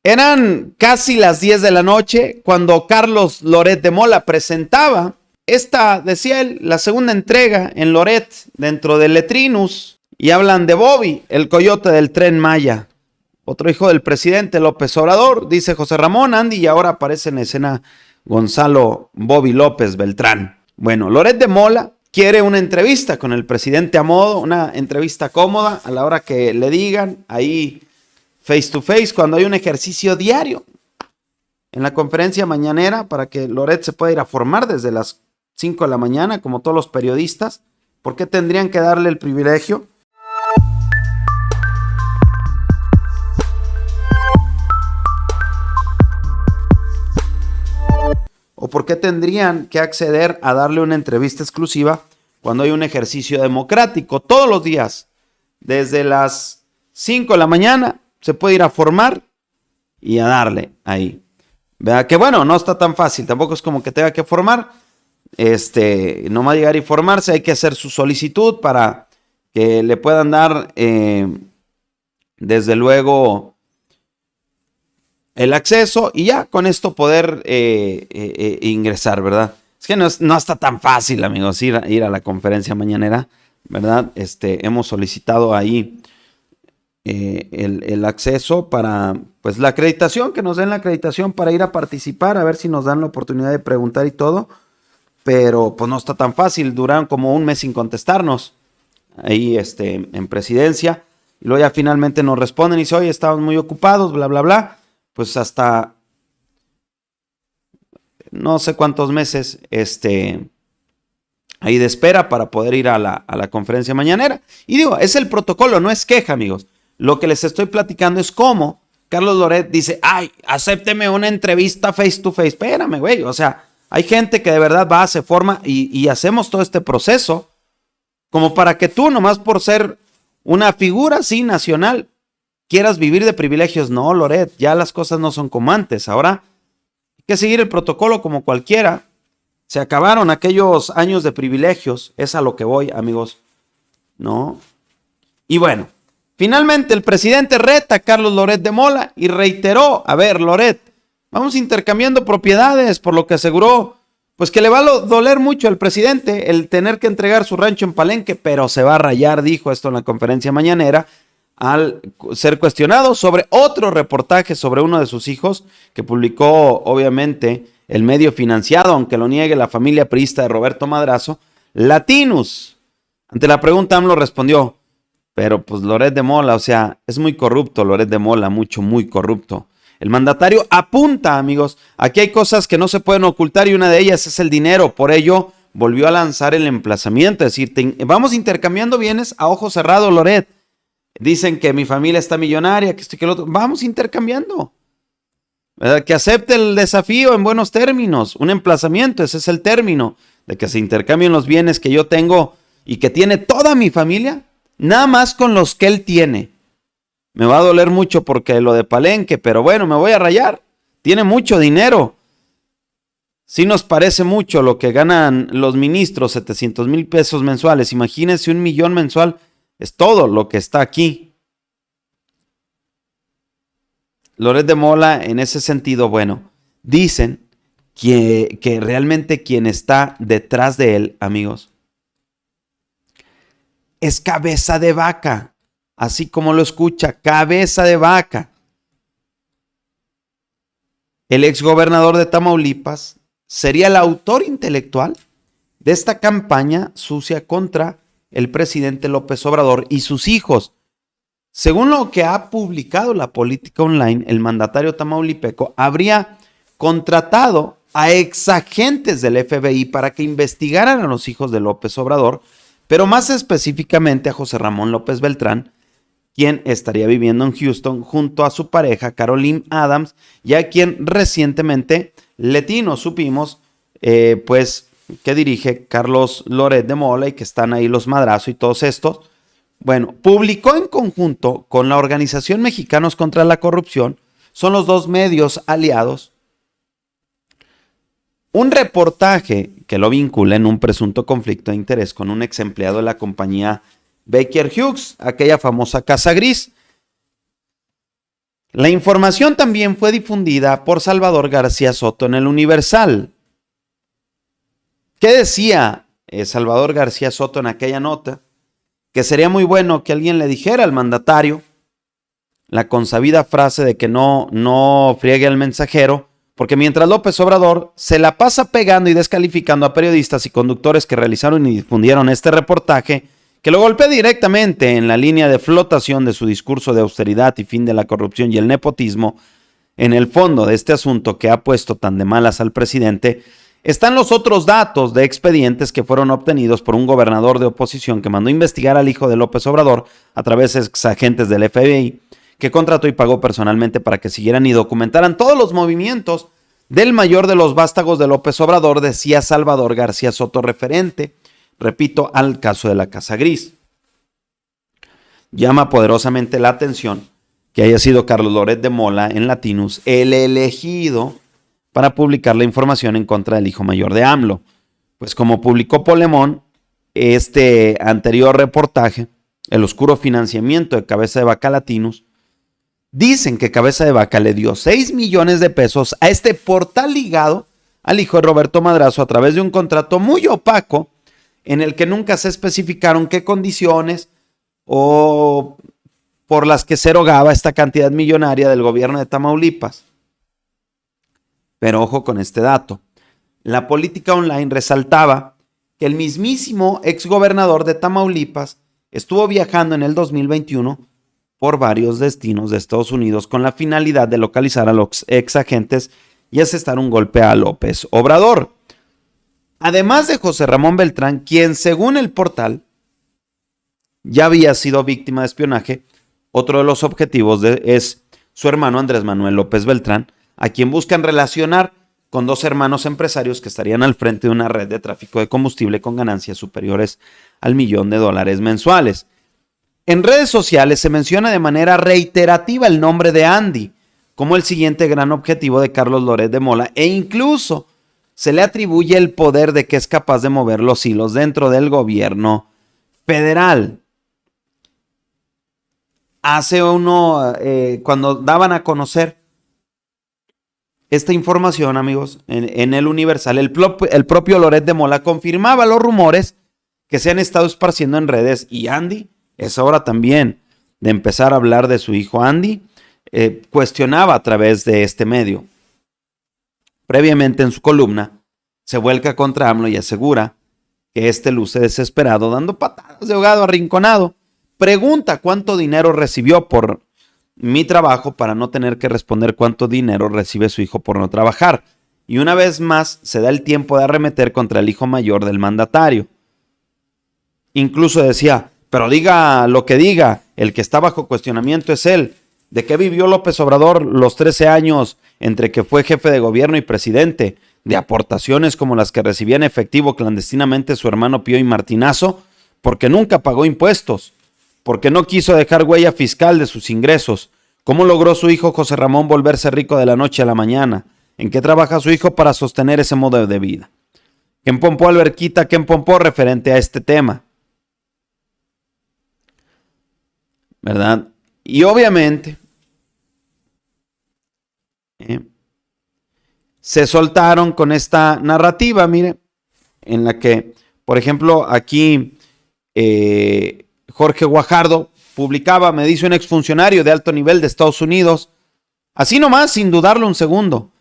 Eran casi las 10 de la noche cuando Carlos Loret de Mola presentaba esta, decía él, la segunda entrega en Loret dentro de Letrinus, y hablan de Bobby, el coyote del Tren Maya, otro hijo del presidente López Obrador, dice José Ramón, Andy, y ahora aparece en escena Gonzalo Bobby López Beltrán. Bueno, Loret de Mola quiere una entrevista con el presidente a modo, una entrevista cómoda a la hora que le digan, ahí face to face, cuando hay un ejercicio diario en la conferencia mañanera para que Loret se pueda ir a formar desde las 5 de la mañana, como todos los periodistas. ¿Por qué tendrían que darle el privilegio? ¿O por qué tendrían que acceder a darle una entrevista exclusiva cuando hay un ejercicio democrático? Todos los días, desde las 5 de la mañana, se puede ir a formar y a darle ahí. Vea que bueno, no está tan fácil, tampoco es como que tenga que formar, nomás llegar y formarse, hay que hacer su solicitud para que le puedan dar, desde luego, el acceso y ya con esto poder ingresar, ¿verdad? Es que no está tan fácil, amigos, ir a la conferencia mañanera, ¿verdad? Hemos solicitado ahí el acceso para, pues, la acreditación, que nos den la acreditación para ir a participar, a ver si nos dan la oportunidad de preguntar y todo, pero pues no está tan fácil, duraron como un mes sin contestarnos ahí en presidencia, y luego ya finalmente nos responden y dicen, oye, estamos muy ocupados, bla, bla, bla, pues hasta no sé cuántos meses ahí de espera para poder ir a la conferencia mañanera. Y digo, es el protocolo, no es queja, amigos. Lo que les estoy platicando es cómo Carlos Loret dice, ay, acépteme una entrevista face to face. Espérame, güey, o sea, hay gente que de verdad va, se forma y hacemos todo este proceso como para que tú, nomás por ser una figura así nacional, quieras vivir de privilegios. No, Loret, ya las cosas no son como antes. Ahora hay que seguir el protocolo como cualquiera. Se acabaron aquellos años de privilegios. Es a lo que voy, amigos. ¿No? Y bueno, finalmente el presidente reta a Carlos Loret de Mola y reiteró, a ver, Loret, vamos intercambiando propiedades, por lo que aseguró, pues que le va a doler mucho al presidente el tener que entregar su rancho en Palenque, pero se va a rayar, dijo esto en la conferencia mañanera, al ser cuestionado sobre otro reportaje sobre uno de sus hijos que publicó obviamente el medio financiado, aunque lo niegue la familia priista de Roberto Madrazo, Latinus. Ante la pregunta AMLO respondió, pero pues Loret de Mola, o sea, es muy corrupto Loret de Mola, muy corrupto. El mandatario apunta, amigos, aquí hay cosas que no se pueden ocultar y una de ellas es el dinero, por ello volvió a lanzar el emplazamiento, es decir, vamos intercambiando bienes a ojo cerrado, Loret. Dicen que mi familia está millonaria, que esto y que lo otro. Vamos intercambiando. ¿Verdad? Que acepte el desafío en buenos términos. Un emplazamiento, ese es el término. De que se intercambien los bienes que yo tengo y que tiene toda mi familia. Nada más con los que él tiene. Me va a doler mucho porque lo de Palenque, pero bueno, me voy a rayar. Tiene mucho dinero. Sí nos parece mucho lo que ganan los ministros, 700,000 pesos mensuales. Imagínense 1 millón mensual. Es todo lo que está aquí. Loret de Mola, en ese sentido, bueno, dicen que realmente quien está detrás de él, amigos, es cabeza de vaca. Así como lo escucha, cabeza de vaca. El exgobernador de Tamaulipas sería el autor intelectual de esta campaña sucia contra el presidente López Obrador y sus hijos. Según lo que ha publicado la Política Online, el mandatario tamaulipeco habría contratado a exagentes del FBI para que investigaran a los hijos de López Obrador, pero más específicamente a José Ramón López Beltrán, quien estaría viviendo en Houston junto a su pareja Caroline Adams, y a quien recientemente Letino supimos, pues, que dirige Carlos Loret de Mola y que están ahí los Madrazo y todos estos. Bueno, publicó en conjunto con la Organización Mexicanos contra la Corrupción, son los dos medios aliados, un reportaje que lo vincula en un presunto conflicto de interés con un ex empleado de la compañía Baker Hughes, aquella famosa Casa Gris. La información también fue difundida por Salvador García Soto en el Universal. ¿Qué decía Salvador García Soto en aquella nota? Que sería muy bueno que alguien le dijera al mandatario la consabida frase de que no friegue al mensajero, porque mientras López Obrador se la pasa pegando y descalificando a periodistas y conductores que realizaron y difundieron este reportaje, que lo golpea directamente en la línea de flotación de su discurso de austeridad y fin de la corrupción y el nepotismo, en el fondo de este asunto que ha puesto tan de malas al presidente, están los otros datos de expedientes que fueron obtenidos por un gobernador de oposición que mandó investigar al hijo de López Obrador a través de exagentes del FBI, que contrató y pagó personalmente para que siguieran y documentaran todos los movimientos del mayor de los vástagos de López Obrador, decía Salvador García Soto, referente, repito, al caso de la Casa Gris. Llama poderosamente la atención que haya sido Carlos Loret de Mola en Latinus el elegido para publicar la información en contra del hijo mayor de AMLO. Pues como publicó Polemón, este anterior reportaje, el oscuro financiamiento de Cabeza de Vaca Latinus, dicen que Cabeza de Vaca le dio 6 millones de pesos a este portal ligado al hijo de Roberto Madrazo a través de un contrato muy opaco en el que nunca se especificaron qué condiciones o por las que se erogaba esta cantidad millonaria del gobierno de Tamaulipas. Pero ojo con este dato. La política online resaltaba que el mismísimo exgobernador de Tamaulipas estuvo viajando en el 2021 por varios destinos de Estados Unidos con la finalidad de localizar a los exagentes y asestar un golpe a López Obrador. Además de José Ramón Beltrán, quien según el portal ya había sido víctima de espionaje, otro de los objetivos es su hermano Andrés Manuel López Beltrán, a quien buscan relacionar con dos hermanos empresarios que estarían al frente de una red de tráfico de combustible con ganancias superiores al $1.000.000 mensuales. En redes sociales se menciona de manera reiterativa el nombre de Andy como el siguiente gran objetivo de Carlos Loret de Mola, e incluso se le atribuye el poder de que es capaz de mover los hilos dentro del gobierno federal. Cuando daban a conocer esta información, amigos, en el Universal, el propio Loret de Mola confirmaba los rumores que se han estado esparciendo en redes, y Andy es hora también de empezar a hablar de su hijo Andy, cuestionaba a través de este medio. Previamente en su columna, se vuelca contra AMLO y asegura que este luce desesperado, dando patadas de ahogado arrinconado. Pregunta cuánto dinero recibió por mi trabajo para no tener que responder cuánto dinero recibe su hijo por no trabajar. Y una vez más se da el tiempo de arremeter contra el hijo mayor del mandatario. Incluso decía, pero diga lo que diga, el que está bajo cuestionamiento es él. ¿De qué vivió López Obrador los 13 años entre que fue jefe de gobierno y presidente? ¿De aportaciones como las que recibía en efectivo clandestinamente su hermano Pío y Martinazo? Porque nunca pagó impuestos. Porque no quiso dejar huella fiscal de sus ingresos. ¿Cómo logró su hijo José Ramón volverse rico de la noche a la mañana? ¿En qué trabaja su hijo para sostener ese modo de vida? ¿Qué empompó Alberquita? ¿Qué empompó referente a este tema? ¿Verdad? Y obviamente se soltaron con esta narrativa, mire, en la que, por ejemplo, aquí Jorge Guajardo publicaba, me dice un exfuncionario de alto nivel de Estados Unidos, así nomás, sin dudarlo un segundo,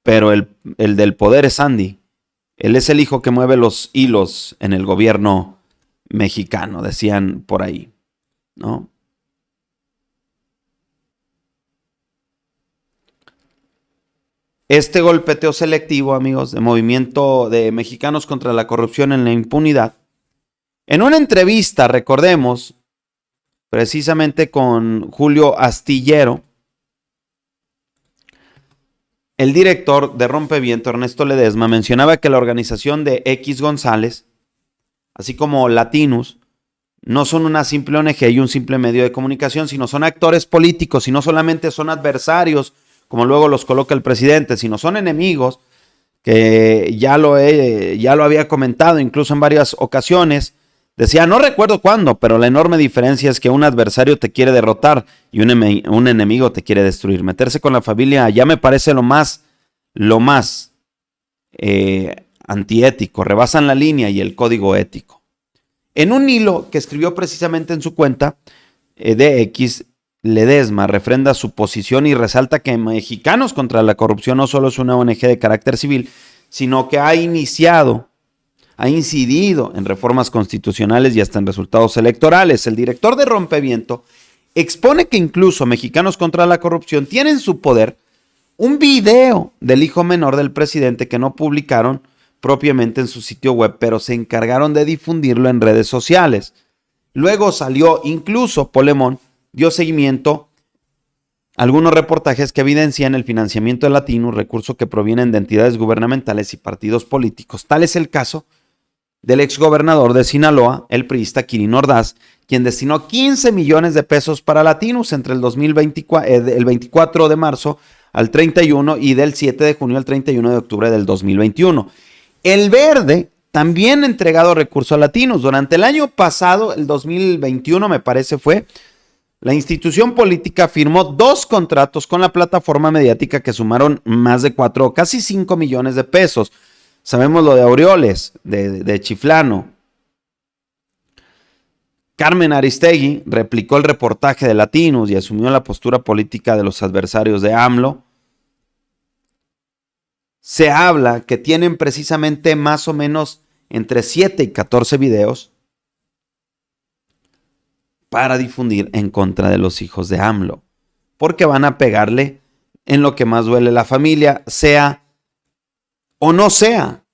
pero el del poder es Andy. Él es el hijo que mueve los hilos en el gobierno mexicano, decían por ahí, ¿no? Este golpeteo selectivo, amigos, de Movimiento de Mexicanos contra la Corrupción en la Impunidad, en una entrevista, recordemos, precisamente con Julio Astillero, el director de Rompeviento, Ernesto Ledesma, mencionaba que la organización de X González, así como Latinus, no son una simple ONG y un simple medio de comunicación, sino son actores políticos y no solamente son adversarios, como luego los coloca el presidente, sino son enemigos, que ya lo había comentado incluso en varias ocasiones, Decía, no recuerdo cuándo, pero la enorme diferencia es que un adversario te quiere derrotar y un enemigo te quiere destruir. Meterse con la familia ya me parece lo más antiético. Rebasan la línea y el código ético. En un hilo que escribió precisamente en su cuenta de X, Ledesma refrenda su posición y resalta que Mexicanos contra la Corrupción no solo es una ONG de carácter civil, sino que ha incidido en reformas constitucionales y hasta en resultados electorales. El director de Rompeviento expone que incluso Mexicanos contra la Corrupción tienen en su poder un video del hijo menor del presidente que no publicaron propiamente en su sitio web, pero se encargaron de difundirlo en redes sociales. Luego salió, incluso Polemón dio seguimiento a algunos reportajes que evidencian el financiamiento de Latinus, recursos que provienen de entidades gubernamentales y partidos políticos. Tal es el caso del exgobernador de Sinaloa, el priista Quirino Ordaz, quien destinó 15 millones de pesos para Latinus entre el 24 de marzo al 31 y del 7 de junio al 31 de octubre del 2021. El Verde también ha entregado recursos a Latinus. Durante el año pasado, el 2021 me parece fue, la institución política firmó 2 contratos con la plataforma mediática que sumaron más de 4, casi 5 millones de pesos. Sabemos lo de Aureoles, de Chiflano. Carmen Aristegui replicó el reportaje de Latinus y asumió la postura política de los adversarios de AMLO. Se habla que tienen precisamente más o menos entre 7 y 14 videos para difundir en contra de los hijos de AMLO, porque van a pegarle en lo que más duele la familia, sea o no sea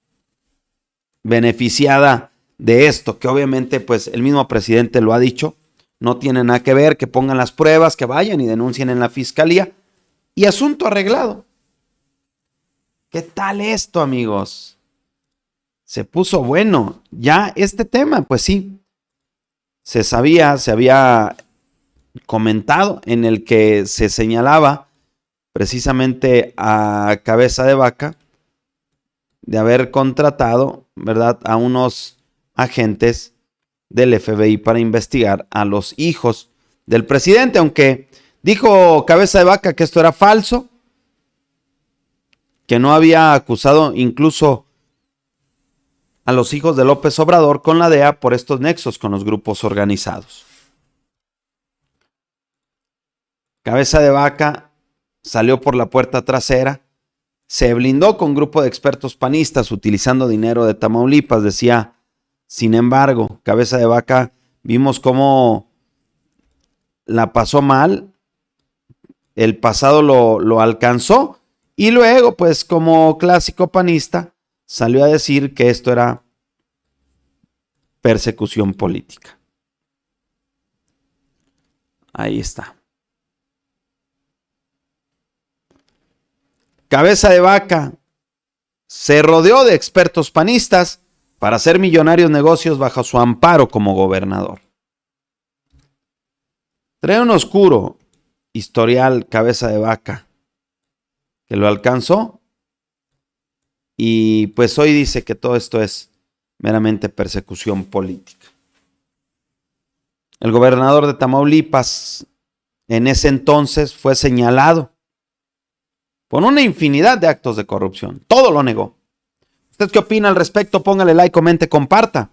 beneficiada de esto, que obviamente pues el mismo presidente lo ha dicho, no tiene nada que ver, que pongan las pruebas, que vayan y denuncien en la fiscalía y asunto arreglado. ¿Qué tal esto, amigos? Se puso bueno. Ya este tema, pues sí, se sabía, se había comentado en el que se señalaba precisamente a Cabeza de Vaca de haber contratado, ¿verdad?, a unos agentes del FBI para investigar a los hijos del presidente, aunque dijo Cabeza de Vaca que esto era falso, que no había acusado incluso a los hijos de López Obrador con la DEA por estos nexos con los grupos organizados. Cabeza de Vaca salió por la puerta trasera, se blindó con un grupo de expertos panistas utilizando dinero de Tamaulipas, decía. Sin embargo, Cabeza de Vaca, vimos cómo la pasó mal, el pasado lo alcanzó y luego, pues como clásico panista, salió a decir que esto era persecución política. Ahí está. Cabeza de Vaca se rodeó de expertos panistas para hacer millonarios negocios bajo su amparo como gobernador. Trae un oscuro historial Cabeza de Vaca que lo alcanzó y pues hoy dice que todo esto es meramente persecución política. El gobernador de Tamaulipas en ese entonces fue señalado por una infinidad de actos de corrupción. Todo lo negó. ¿Usted qué opina al respecto? Póngale like, comente, comparta.